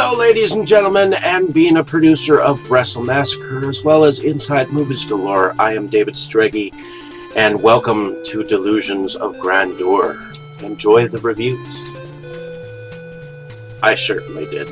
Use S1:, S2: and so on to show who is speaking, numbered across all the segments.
S1: Hello, ladies and gentlemen, and being a producer of Wrestle Massacre as well as Inside Movies Galore, I am David Streggy, and welcome to Delusions of Grandeur. Enjoy the reviews. I certainly did.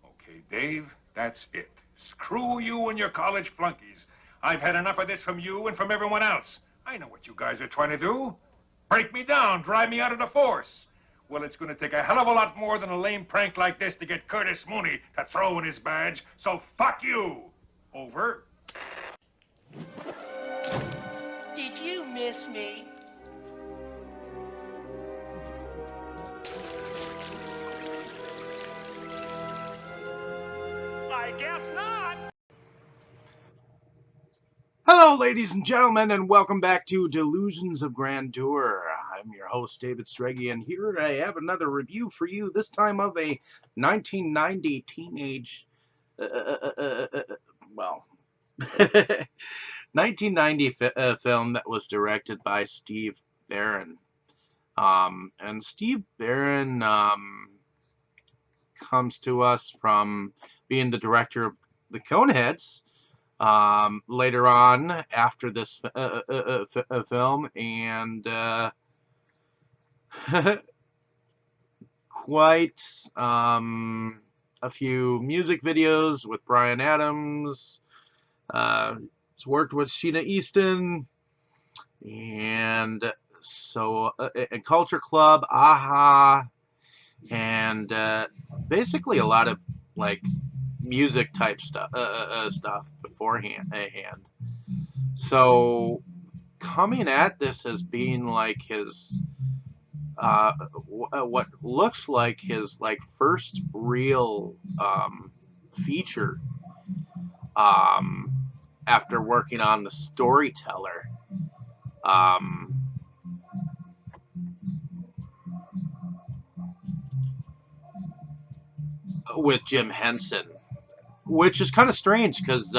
S2: Okay, Dave, that's it. Screw you and your college flunkies. I've had enough of this from you and from everyone else. I know what you guys are trying to do. Break me down, drive me out of the force. Well, it's going to take a hell of a lot more than a lame prank like this to get Curtis Mooney to throw in his badge, so fuck you. Over.
S3: Did you miss me? I guess not.
S1: Hello, ladies and gentlemen, and welcome back to Delusions of Grandeur. I'm your host, David Streggy, and here I have another review for you, this time of a 1990 teenage, 1990 film that was directed by Steve Barron. And Steve Barron comes to us from being the director of the Coneheads later on after this film, and quite a few music videos with Bryan Adams. He's worked with Sheena Easton, and so and Culture Club, Aha, and basically a lot of like music type stuff beforehand. So coming at this as being like his what looks like his like first real feature after working on The Storyteller. With Jim Henson, which is kind of strange because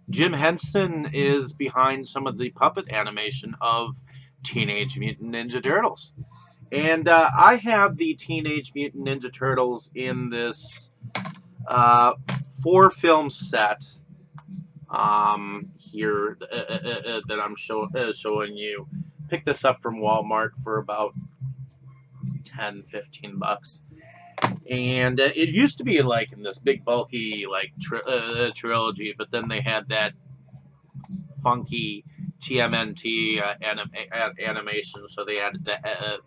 S1: Jim Henson is behind some of the puppet animation of Teenage Mutant Ninja Turtles. And I have the Teenage Mutant Ninja Turtles in this 4-film set here that I'm showing you. Picked this up from Walmart for about $10-15. And it used to be like in this big bulky like trilogy, but then they had that funky TMNT animation, so they added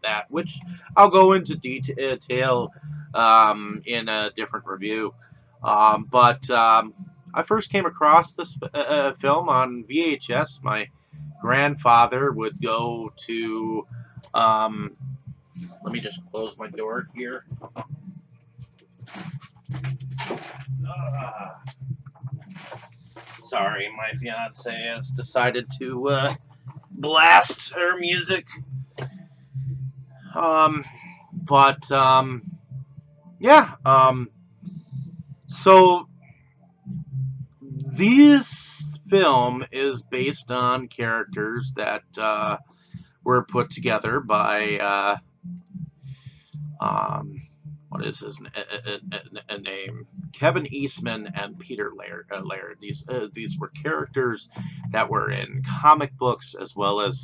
S1: that, which I'll go into detail in a different review. But I first came across this film on VHS. My grandfather would go to let me just close my door here. Sorry, my fiance has decided to blast her music. So this film is based on characters that were put together by what is his name? Kevin Eastman and Peter Laird. These were characters that were in comic books, as well as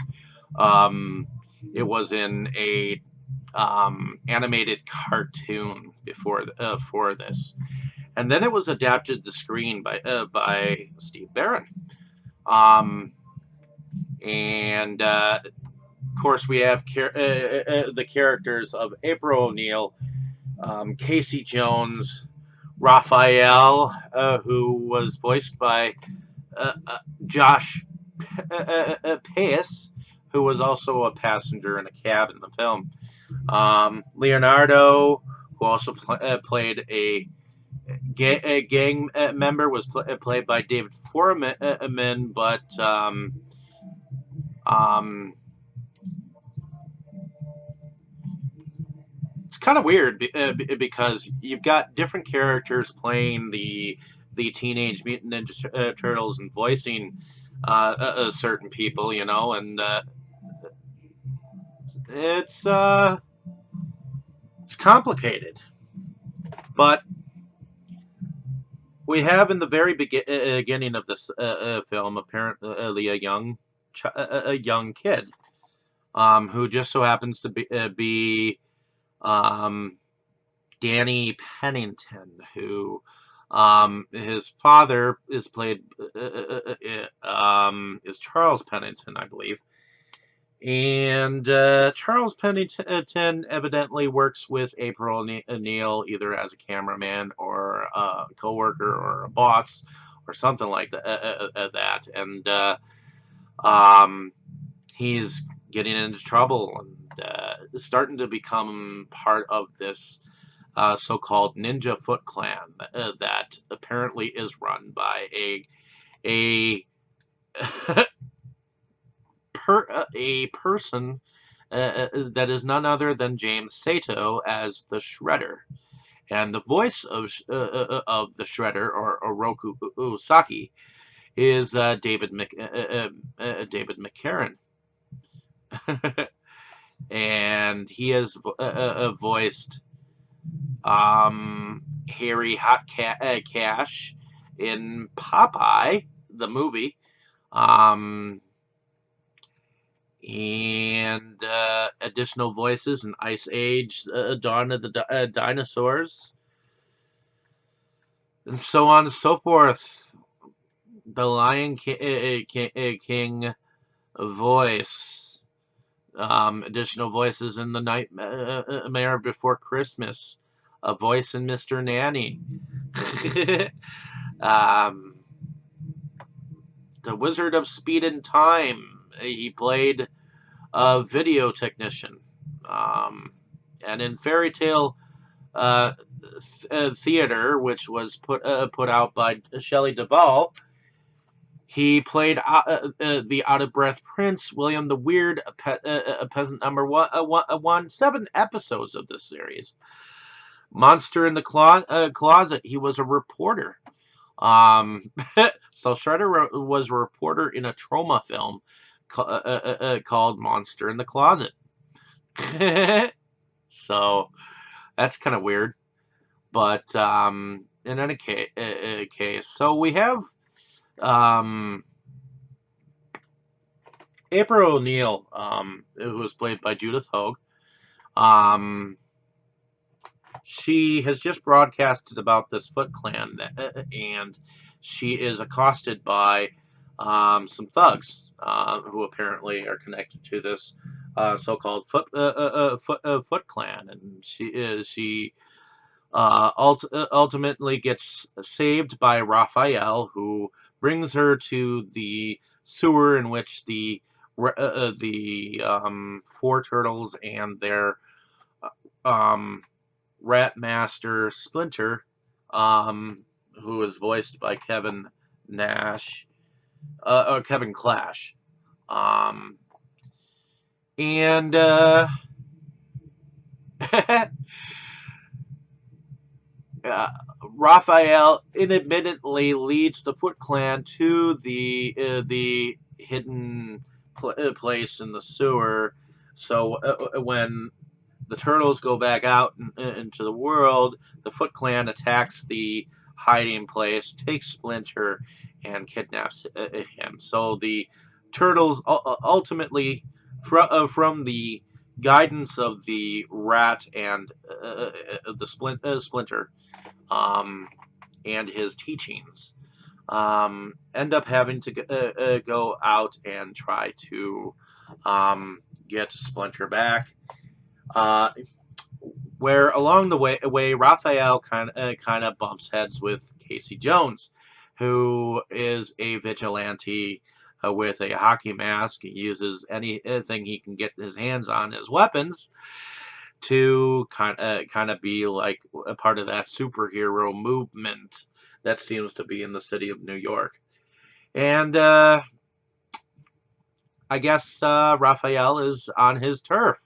S1: it was in a animated cartoon for this, and then it was adapted to screen by Steve Barron. And of course, we have the characters of April O'Neil, Casey Jones, Raphael, who was voiced by Josh Pace, who was also a passenger in a cab in the film. Leonardo, who also played a gang member, was played by David Foreman, but it's kind of weird because you've got different characters playing the Teenage Mutant Ninja Turtles and voicing certain people, you know, and it's complicated. But we have in the very beginning of this film apparently a young kid who just so happens to be Danny Pennington, who his father is played is Charles Pennington, I believe. And Charles Pennington evidently works with April O'Neil either as a cameraman or a co-worker or a boss or something like that. And he's getting into trouble and starting to become part of this so-called Ninja Foot Clan that apparently is run by a person that is none other than James Sato as the Shredder, and the voice of the Shredder or Oroku Usaki is David McCarran, and he has voiced Harry Hot Cash in Popeye the movie. And additional voices in Ice Age, Dawn of the Dinosaurs, and so on and so forth. The Lion King voice, additional voices in The Nightmare Before Christmas, a voice in Mr. Nanny. The Wizard of Speed and Time. He played a video technician. And in Fairy Tale Theater, which was put out by Shelley Duvall, he played the out-of-breath Prince, William the Weird, a peasant number one, 7 episodes of this series. Monster in the Closet, he was a reporter. So Shredder was a reporter in a trauma film called Monster in the Closet. So that's kind of weird. But in any case, so we have April O'Neil, who was played by Judith Hoag. She has just broadcasted about this Foot Clan, and she is accosted by some thugs who apparently are connected to this so-called Foot Clan, and she ultimately gets saved by Raphael, who brings her to the sewer in which the 4 turtles and their rat master Splinter, who is voiced by Kevin Nash, or Kevin Clash, and Raphael inadvertently leads the Foot Clan to the hidden place in the sewer. So when the turtles go back out into the world, the Foot Clan attacks the hiding place, takes Splinter, and kidnaps him. So the turtles ultimately, from the guidance of the rat and the Splinter, and his teachings, end up having to go out and try to get Splinter back. Uh, where along the way Raphael kind of bumps heads with Casey Jones, who is a vigilante with a hockey mask. He uses anything he can get his hands on as weapons to kind of be like a part of that superhero movement that seems to be in the city of New York. And I guess Raphael is on his turf,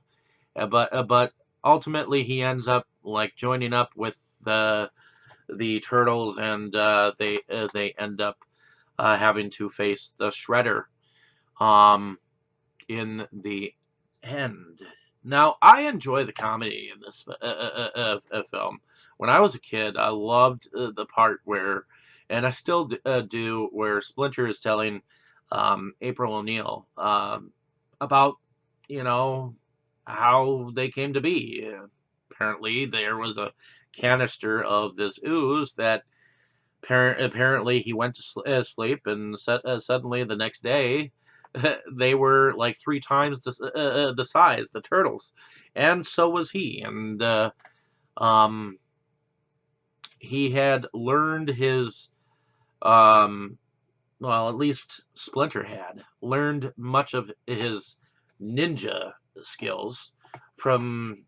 S1: but ultimately he ends up like joining up with the turtles, and they end up having to face the Shredder in the end. Now, I enjoy the comedy in this film. When I was a kid, I loved the part where, and I still do, where Splinter is telling April O'Neil about, you know, how they came to be. Apparently, there was a canister of this ooze that apparently he went to sleep, and suddenly the next day they were like 3 times the size, the turtles, and so was he. And um, he had learned his, um, well, at least Splinter had learned much of his ninja skills from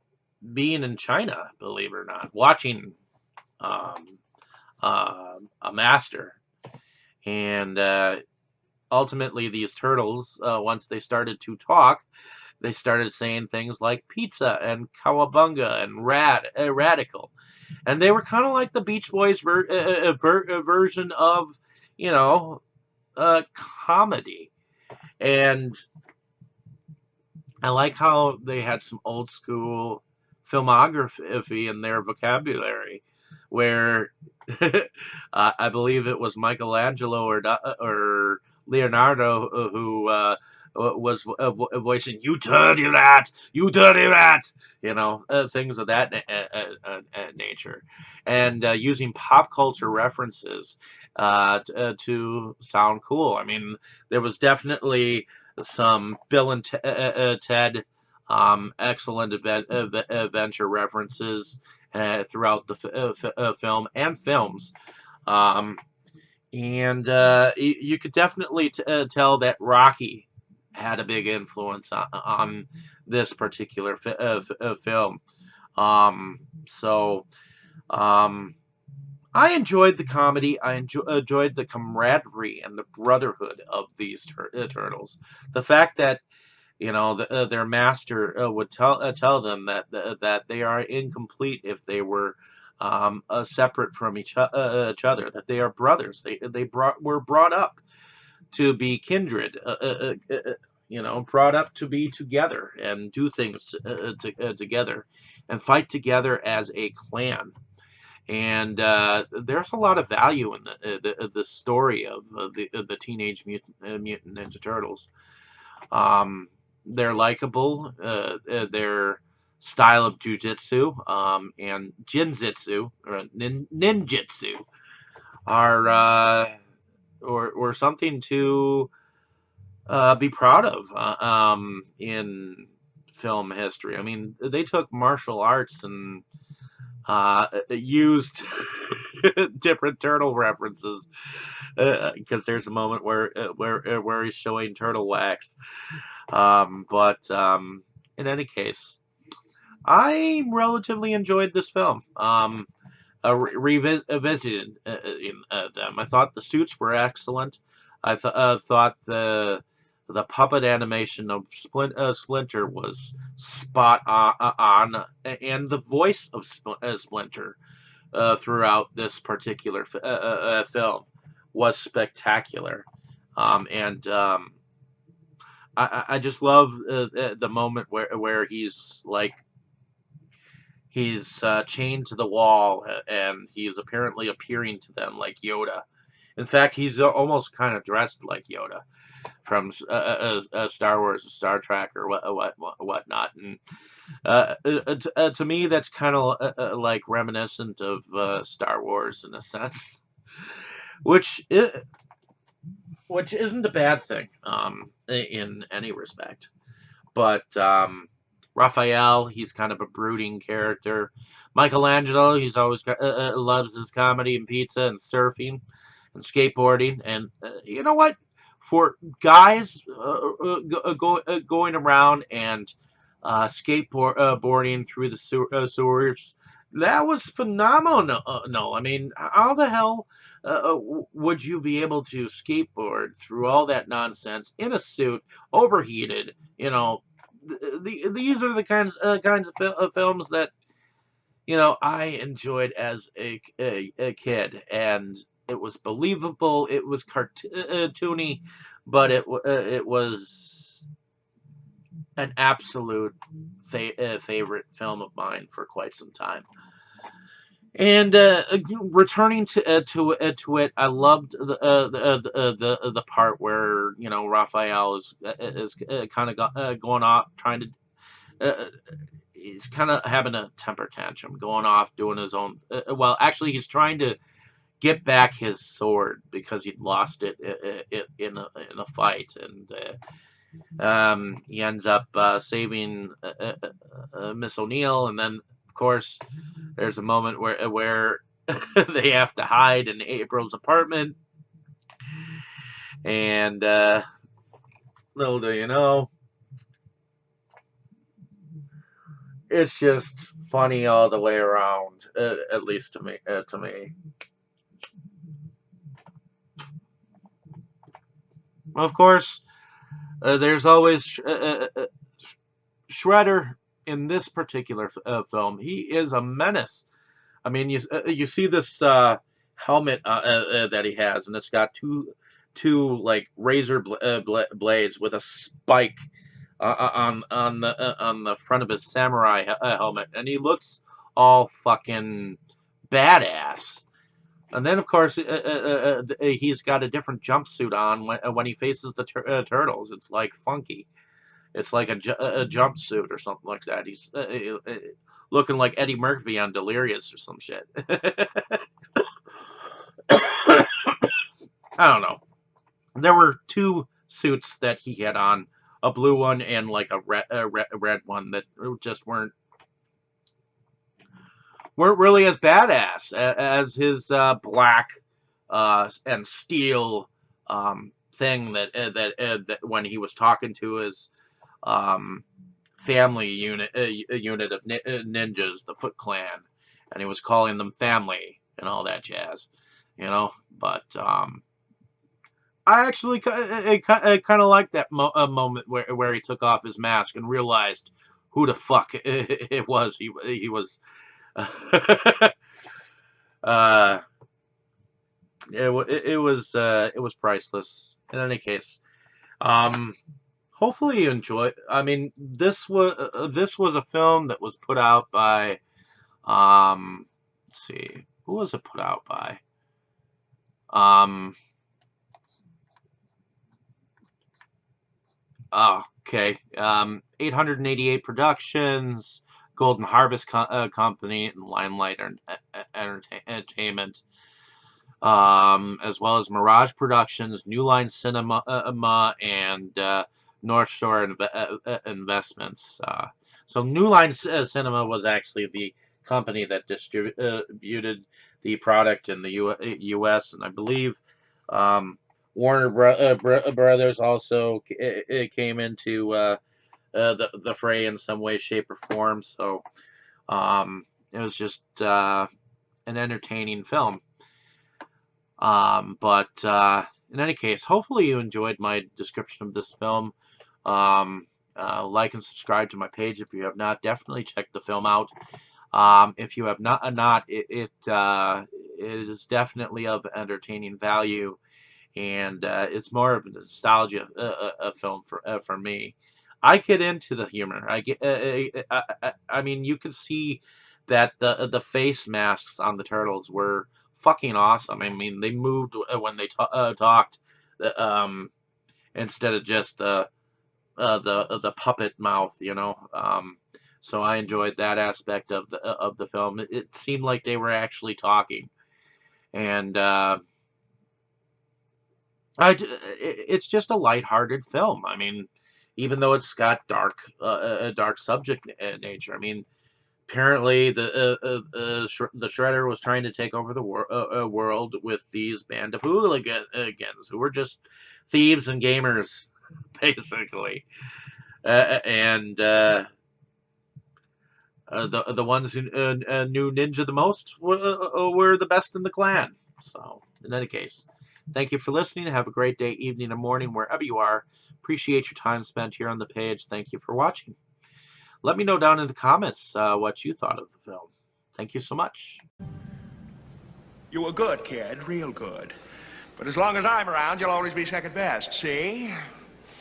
S1: being in China, believe it or not, watching um, a master. And ultimately, these turtles, once they started to talk, they started saying things like pizza and cowabunga and radical. And they were kind of like the Beach Boys version of, you know, comedy. And I like how they had some old school filmography in their vocabulary, where I believe it was Michelangelo or Leonardo who was voicing "You dirty rat, you dirty rat," things of that nature, and using pop culture references to sound cool. I mean, there was definitely some Bill and Ted excellent adventure references throughout the film and films. Um, and you could definitely tell that Rocky had a big influence on this particular film. So I enjoyed the comedy. I enjoyed the camaraderie and the brotherhood of these turtles. The fact that their master would tell them that they are incomplete if they were separate from each other, that they are brothers. Were brought up to be kindred, brought up to be together and do things together and fight together as a clan. And there's a lot of value in the story of the Teenage Mutant Ninja Turtles. They're likable. Their style of jujitsu and jinjitsu or ninjutsu are or something to be proud of in film history. I mean, they took martial arts and used different turtle references because there's a moment where he's showing turtle wax. But in any case, I relatively enjoyed this film. Revisited them. I thought the suits were excellent. I thought the puppet animation of Splinter was spot on, and the voice of Splinter throughout this particular film was spectacular. And I just love the moment where he's like he's chained to the wall and he's apparently appearing to them like Yoda. In fact, he's almost kind of dressed like Yoda from Star Wars, Star Trek, or whatnot. And to me, that's kind of like reminiscent of Star Wars in a sense. which which isn't a bad thing in any respect. But Raphael, he's kind of a brooding character. Michelangelo, he's always loves his comedy and pizza and surfing and skateboarding. And you know what? For guys going around and boarding through the sewers, that was phenomenal. No, I mean, how the hell would you be able to skateboard through all that nonsense in a suit, overheated? You know, these are the kinds of films that I enjoyed as a kid, and it was believable. It was cartoony, but it was an absolute favorite film of mine for quite some time. And returning to it, I loved the part where Raphael is kind of going off trying to. He's kind of having a temper tantrum, going off doing his own. Well, actually, he's trying to get back his sword because he'd lost it in a fight, and he ends up saving Miss O'Neill, and then of course there's a moment where they have to hide in April's apartment, and little do you know, it's just funny all the way around, at least to me. Of course, there's always Shredder in this particular film. He is a menace. I mean, you see this helmet that he has, and it's got two like razor blades with a spike on the front of his samurai helmet, and he looks all fucking badass. And then, of course, he's got a different jumpsuit on when he faces the turtles. It's like funky. It's like a jumpsuit or something like that. He's looking like Eddie Murphy on Delirious or some shit. I don't know. There were two suits that he had on, a blue one and like a red one that just weren't really as badass as his black and steel thing that when he was talking to his family unit of ninjas, the Foot Clan, and he was calling them family and all that jazz, But I actually kind of liked that moment where he took off his mask and realized who the fuck it was. He was. uh, it was priceless. In any case, hopefully you enjoy. I mean, this was a film that was put out by. Let's see, who was it put out by? Oh, okay. 888 Productions, Golden Harvest Company, and Limelight Entertainment, as well as Mirage Productions, New Line Cinema, and North Shore Investments. So New Line Cinema was actually the company that distributed the product in the U.S., and I believe Warner Brothers also came into the fray in some way, shape, or form. So it was just an entertaining film. But in any case, hopefully you enjoyed my description of this film. Like and subscribe to my page if you have not. Definitely check the film out. If you have not, it is definitely of entertaining value, and it's more of a nostalgia film for me. I get into the humor. I mean, you could see that the face masks on the turtles were fucking awesome. I mean, they moved when they talked, instead of just the puppet mouth, So I enjoyed that aspect of the film. It seemed like they were actually talking, and It's just a lighthearted film. I mean, even though it's got a dark subject nature. I mean, apparently the Shredder was trying to take over the world with these band of hooligans who were just thieves and gamers, basically. And the ones who knew Ninja the most were the best in the clan. So, in any case, thank you for listening. Have a great day, evening, and morning, wherever you are. Appreciate your time spent here on the page. Thank you for watching. Let me know down in the comments what you thought of the film. Thank you so much.
S4: You were good, kid, real good. But as long as I'm around, you'll always be second best, see?